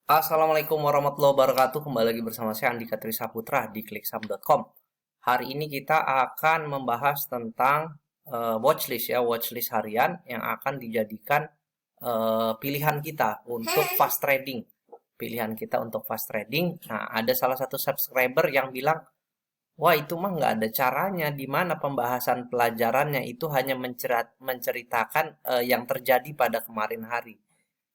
Assalamualaikum warahmatullahi wabarakatuh. Kembali lagi bersama saya Andika Trisaputra di kliksam.com. Hari ini kita akan membahas tentang watchlist ya, watchlist harian yang akan dijadikan pilihan kita untuk fast trading. Pilihan kita untuk fast trading. Nah, ada salah satu subscriber yang bilang, wah itu mah nggak ada caranya, di mana pembahasan pelajarannya itu hanya menceritakan yang terjadi pada kemarin hari.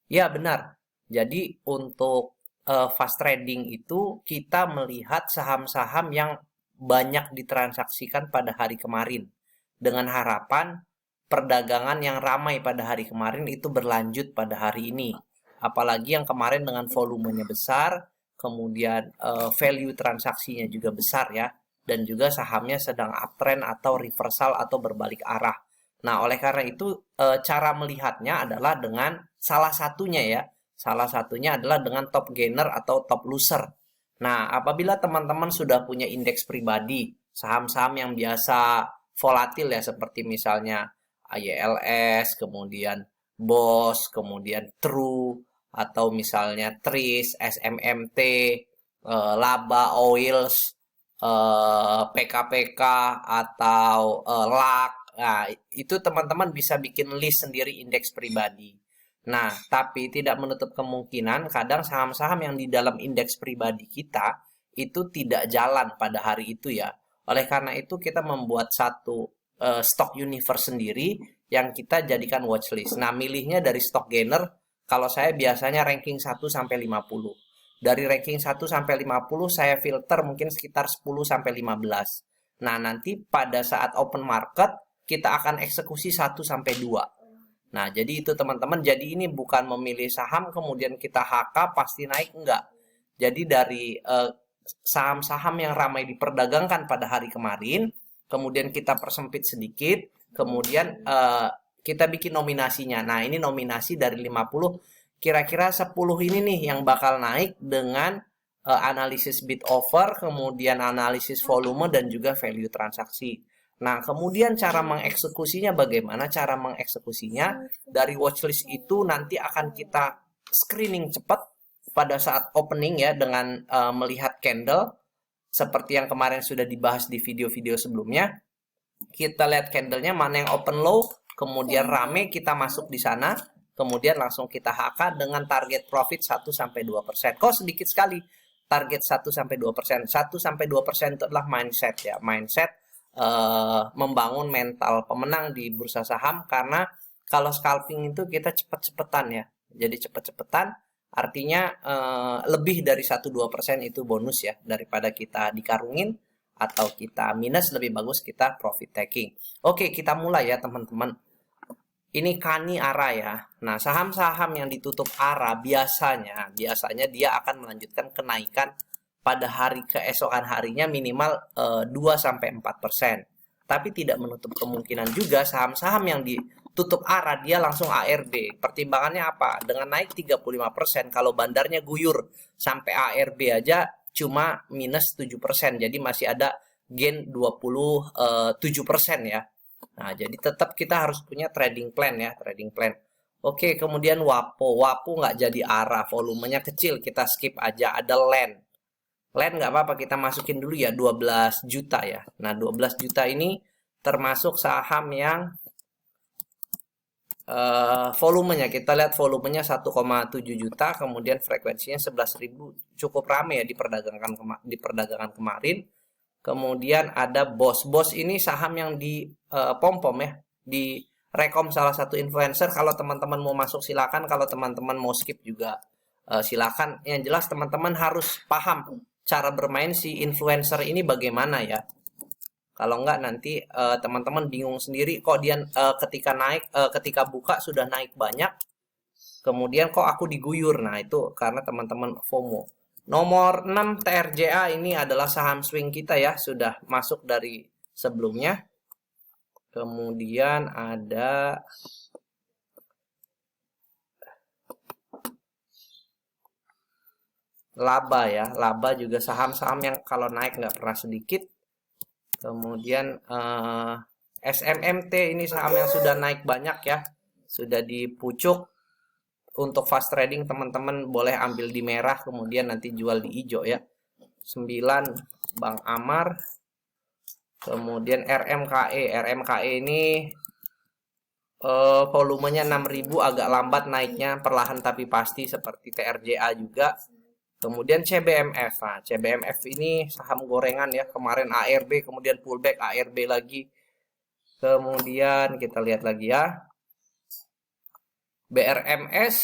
Ya, benar. Jadi untuk fast trading itu kita melihat saham-saham yang banyak ditransaksikan pada hari kemarin dengan harapan perdagangan yang ramai pada hari kemarin itu berlanjut pada hari ini. Apalagi yang kemarin dengan volumenya besar, kemudian value transaksinya juga besar ya, dan juga sahamnya sedang uptrend atau reversal atau berbalik arah. Nah, oleh karena itu cara melihatnya adalah dengan salah satunya adalah dengan top gainer atau top loser. Nah, apabila teman-teman sudah punya indeks pribadi, saham-saham yang biasa volatil ya, seperti misalnya AYLS, kemudian BOS, kemudian True, atau misalnya Tris, SMMT, Laba Oils, PKPK, atau LAK. Nah, itu teman-teman bisa bikin list sendiri indeks pribadi. Nah, tapi tidak menutup kemungkinan kadang saham-saham yang di dalam indeks pribadi kita itu tidak jalan pada hari itu ya. Oleh karena itu kita membuat satu stock universe sendiri yang kita jadikan watchlist. Nah, milihnya dari stock gainer, kalau saya biasanya ranking 1 sampai 50. Dari ranking 1 sampai 50 saya filter mungkin sekitar 10 sampai 15. Nah, nanti pada saat open market kita akan eksekusi 1 sampai 2. Nah, jadi itu teman-teman. Jadi ini bukan memilih saham kemudian kita HK pasti naik, enggak. Jadi dari saham-saham yang ramai diperdagangkan pada hari kemarin, kemudian kita persempit sedikit, kemudian kita bikin nominasinya. Nah, ini nominasi dari 50, kira-kira 10 ini nih yang bakal naik dengan analisis bid offer, kemudian analisis volume dan juga value transaksi. Nah, kemudian cara mengeksekusinya bagaimana? Cara mengeksekusinya dari watchlist itu nanti akan kita screening cepat pada saat opening ya dengan melihat candle seperti yang kemarin sudah dibahas di video-video sebelumnya. Kita lihat candlenya mana yang open low, kemudian rame kita masuk di sana, kemudian langsung kita HK dengan target profit 1-2%. Kok sedikit sekali target 1-2%. 1-2% itu adalah mindset ya, mindset membangun mental pemenang di bursa saham, karena kalau scalping itu kita cepet-cepetan ya. Jadi cepet-cepetan artinya lebih dari 1-2% itu bonus ya, daripada kita dikarungin atau kita minus, lebih bagus kita profit taking. Oke, kita mulai ya teman-teman. Ini Kani ARA ya. Nah, saham-saham yang ditutup ARA biasanya dia akan melanjutkan kenaikan pada hari keesokan harinya minimal 2-4%. Tapi tidak menutup kemungkinan juga saham-saham yang ditutup ARA dia langsung ARB. Pertimbangannya apa? Dengan naik 35%, kalau bandarnya guyur sampai ARB aja cuma minus 7%. Jadi masih ada gain 27% ya. Nah, jadi tetap kita harus punya trading plan ya, trading plan. Oke, kemudian WAPO. WAPO nggak jadi ARA, volumenya kecil, kita skip aja. Ada LAND. LAND nggak apa-apa, kita masukin dulu ya 12 juta ya. Nah, 12 juta ini termasuk saham yang volumenya, kita lihat volumenya 1,7 juta, kemudian frekuensinya 11.000, cukup rame ya di perdagangan kemarin. Kemudian ada BOS ini saham yang di pom-pom ya, di rekom salah satu influencer. Kalau teman-teman mau masuk silakan, kalau teman-teman mau skip juga silakan. Yang jelas teman-teman harus paham cara bermain si influencer ini bagaimana ya. Kalau enggak nanti teman-teman bingung sendiri, kok dia ketika buka sudah naik banyak, kemudian kok aku diguyur. Nah, itu karena teman-teman FOMO. Nomor 6 TRJA ini adalah saham swing kita ya, sudah masuk dari sebelumnya. Kemudian ada Laba ya, Laba juga saham-saham yang kalau naik nggak pernah sedikit. Kemudian SMMT ini saham yang sudah naik banyak ya, sudah di pucuk. untuk fast trading teman-teman boleh ambil di merah kemudian nanti jual di hijau ya. 9 Bang Amar. Kemudian RMKE ini volumenya 6.000, agak lambat naiknya, perlahan tapi pasti seperti TRJA juga. Kemudian CBMF. Nah, CBMF ini saham gorengan ya, kemarin ARB kemudian pullback ARB lagi. Kemudian kita lihat lagi ya. BRMS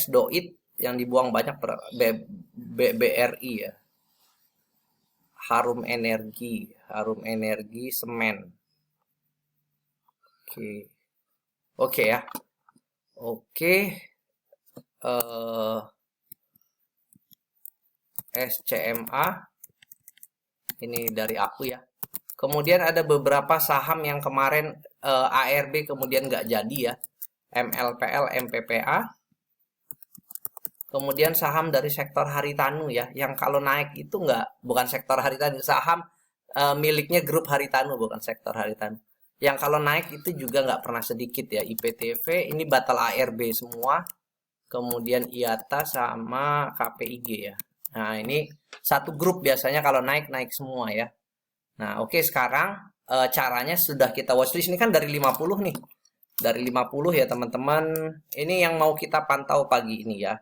Doit yang dibuang banyak BRI ya. Harum Energi Semen. Oke ya. SCMA ini dari aku ya. Kemudian ada beberapa saham yang kemarin ARB kemudian nggak jadi ya. MLPL, MPPA. Kemudian saham dari sektor Haritanu ya, yang kalau naik itu bukan sektor Haritanu, saham miliknya grup Haritanu, bukan sektor Haritanu. Yang kalau naik itu juga nggak pernah sedikit ya. IPTV ini batal ARB semua. Kemudian IATA sama KPIG ya. Nah ini satu grup biasanya kalau naik semua ya. Nah oke, sekarang caranya sudah kita watchlist. Ini kan dari 50 nih. Dari 50 ya teman-teman. Ini yang mau kita pantau pagi ini ya.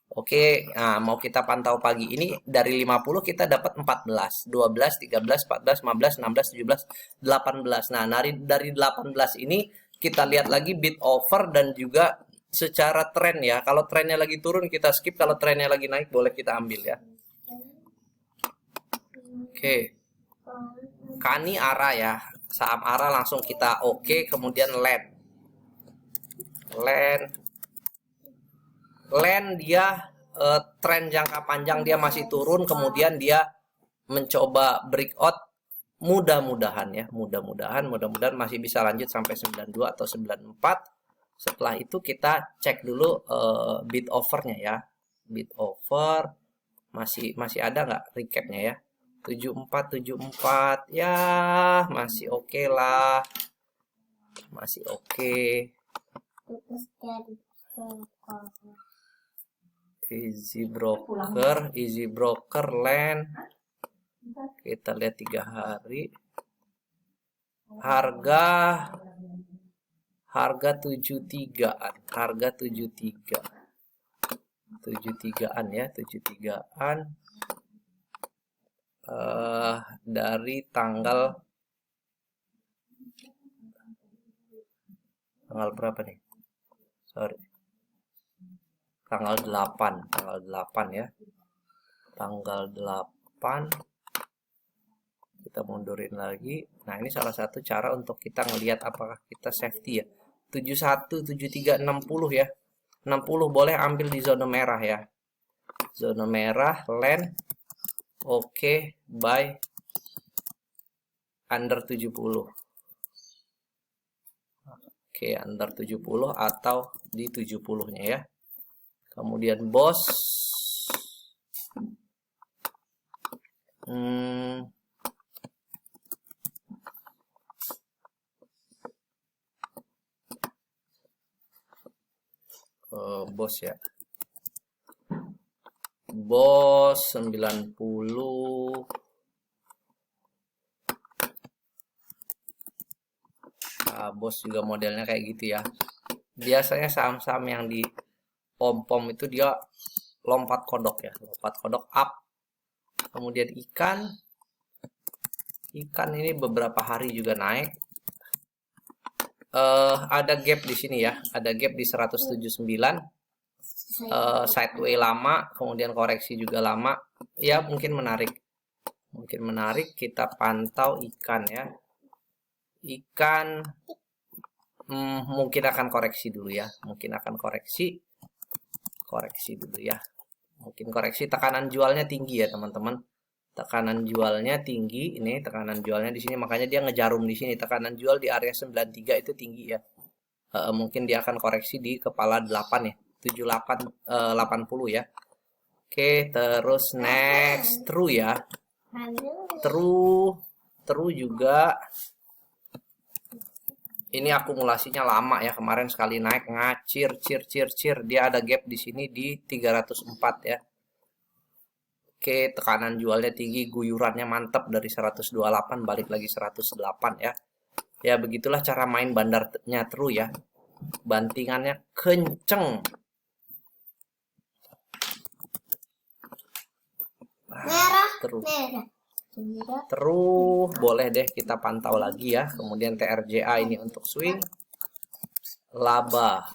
Oke, nah mau kita pantau pagi ini dari 50 kita dapat 14, 12, 13, 14, 15, 16, 17, 18. Nah, dari 18 ini kita lihat lagi bid offer dan juga secara tren ya. Kalau trennya lagi turun kita skip, kalau trennya lagi naik boleh kita ambil ya. Oke. Kani ARA ya. Saham ARA langsung kita oke, kemudian Land dia tren jangka panjang dia masih turun, kemudian dia mencoba breakout, mudah-mudahan masih bisa lanjut sampai 92 atau 94. Setelah itu kita cek dulu bid offernya ya. Bid offer masih ada nggak recapnya ya. 74 ya, masih oke lah, masih oke. Easy broker Land. Kita lihat 3 hari. Harga 73-an. Harga 73-an ya, 73-an. Dari tanggal berapa nih? Sorry. Tanggal 8 ya. Tanggal 8 kita mundurin lagi. Nah, ini salah satu cara untuk kita ngelihat apakah kita safety ya. 71, 73, 60 ya. 60 boleh ambil di zona merah ya. Zona merah, Land. Oke, buy under 70. Oke, under 70 atau di 70-nya ya. Kemudian BOS BOS ya. BOS 90. Nah, BOS juga modelnya kayak gitu ya. Biasanya saham-saham yang di pom itu dia lompat kodok ya, lompat kodok up. Kemudian ikan ini beberapa hari juga naik. Ada gap di sini ya, ada gap di 179. Sideway lama, kemudian koreksi juga lama. Ya mungkin menarik. Kita pantau ikan ya. Ikan mungkin akan koreksi dulu ya. Koreksi dulu ya. Mungkin koreksi, tekanan jualnya tinggi ya teman-teman. Tekanan jualnya tinggi, ini tekanan jualnya di sini, makanya dia ngejarum di sini. Tekanan jual di area 93 itu tinggi ya. Mungkin dia akan koreksi di kepala 8 ya. 78 80 ya. Oke, terus next True ya. True True juga ini akumulasinya lama ya, kemarin sekali naik ngacir cir. Dia ada gap di sini di 304 ya. Oke, tekanan jualnya tinggi, guyurannya mantap dari 128 balik lagi 108 ya. Ya begitulah cara main bandarnya True ya. Bantingannya kenceng. Merah. Terus. Merah. Terus boleh deh kita pantau lagi ya. Kemudian TRJA ini untuk swing. Laba.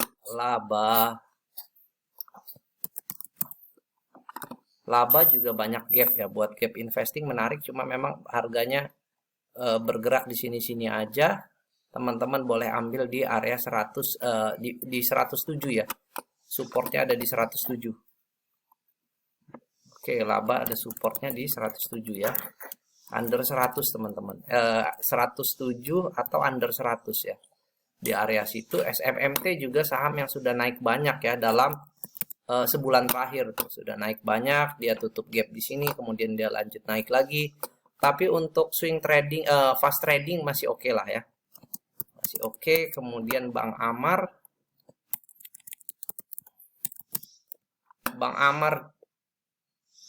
Laba juga banyak gap ya. Buat gap investing menarik. Cuma memang harganya bergerak di sini-sini aja. Teman-teman boleh ambil di area 100 di 107 ya. Supportnya ada di 107. Oke, laba ada supportnya di 107 ya. Under 100 teman-teman. 107 atau under 100 ya. Di area situ SMMT juga saham yang sudah naik banyak ya dalam sebulan terakhir tuh. Sudah naik banyak, dia tutup gap di sini, kemudian dia lanjut naik lagi. Tapi untuk swing trading, fast trading masih oke lah ya. Masih oke. Kemudian Bang Amar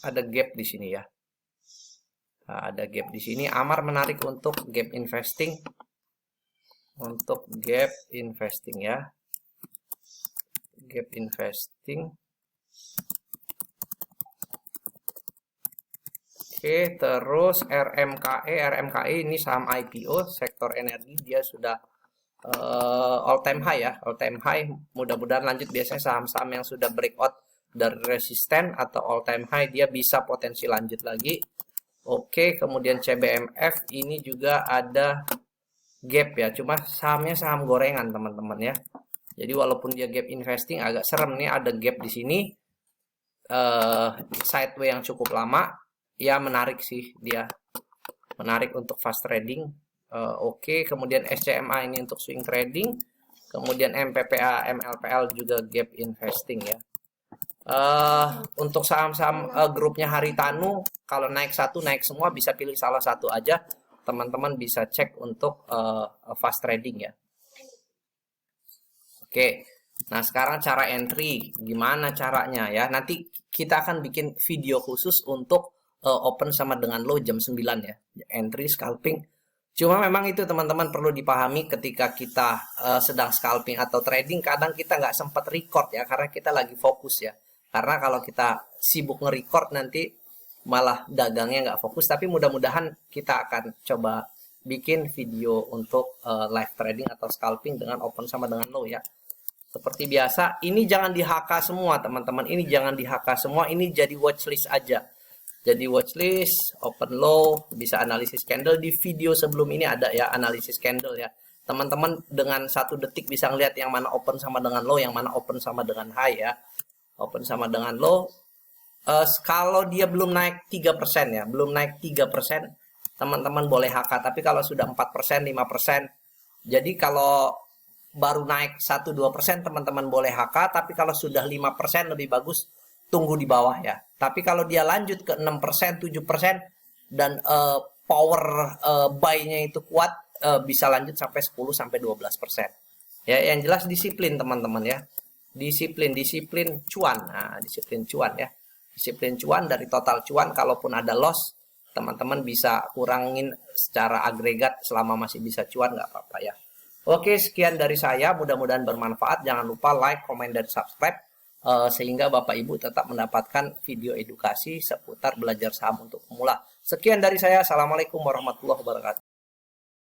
ada gap di sini ya. Nah, ada gap di sini. Amar menarik untuk gap investing. Untuk gap investing ya. Gap investing. Oke, terus RMKE ini saham IPO sektor energi, dia sudah all time high ya, all time high. Mudah-mudahan lanjut. Biasanya saham-saham yang sudah breakout dari resisten atau all time high dia bisa potensi lanjut lagi. Oke, kemudian CBMF ini juga ada gap ya, cuma sahamnya saham gorengan teman-teman ya. Jadi walaupun dia gap investing agak serem nih, ada gap di sini sideway yang cukup lama ya, menarik sih dia, menarik untuk fast trading. Oke, kemudian SCMA ini untuk swing trading, kemudian MPPA MLPL juga gap investing ya. Untuk saham-saham grupnya Haritanu, kalau naik satu naik semua, bisa pilih salah satu aja. Teman-teman bisa cek untuk fast trading ya. Oke, nah sekarang cara entry gimana caranya ya? Nanti kita akan bikin video khusus untuk open sama dengan low jam 9 ya. Entry, scalping. Cuma memang itu teman-teman perlu dipahami ketika kita sedang scalping atau trading, kadang kita nggak sempat record ya, karena kita lagi fokus ya. Karena kalau kita sibuk nge-record nanti malah dagangnya nggak fokus. Tapi mudah-mudahan kita akan coba bikin video untuk live trading atau scalping dengan open sama dengan low ya. Seperti biasa, ini jangan di-HK semua teman-teman. Ini jangan di-HK semua, ini jadi watchlist aja. Jadi watchlist, open low, bisa analisis candle. Di video sebelum ini ada ya analisis candle ya. Teman-teman dengan 1 detik bisa ngeliat yang mana open sama dengan low, yang mana open sama dengan high ya. Open sama dengan low. Kalau dia belum naik 3% ya, belum naik 3%, teman-teman boleh HK. Tapi kalau sudah 4%, 5%, jadi kalau baru naik 1-2%, teman-teman boleh HK. Tapi kalau sudah 5% lebih bagus tunggu di bawah ya. Tapi kalau dia lanjut ke 6%, 7% dan power buy-nya itu kuat, bisa lanjut sampai 10-12%. Ya, yang jelas disiplin teman-teman ya. Disiplin cuan. Nah, disiplin cuan ya. Disiplin cuan dari total cuan, kalaupun ada loss, teman-teman bisa kurangin secara agregat selama masih bisa cuan, nggak apa-apa ya. Oke, sekian dari saya. Mudah-mudahan bermanfaat. Jangan lupa like, komen, dan subscribe. Sehingga Bapak Ibu tetap mendapatkan video edukasi seputar belajar saham untuk pemula. Sekian dari saya. Assalamualaikum warahmatullahi wabarakatuh.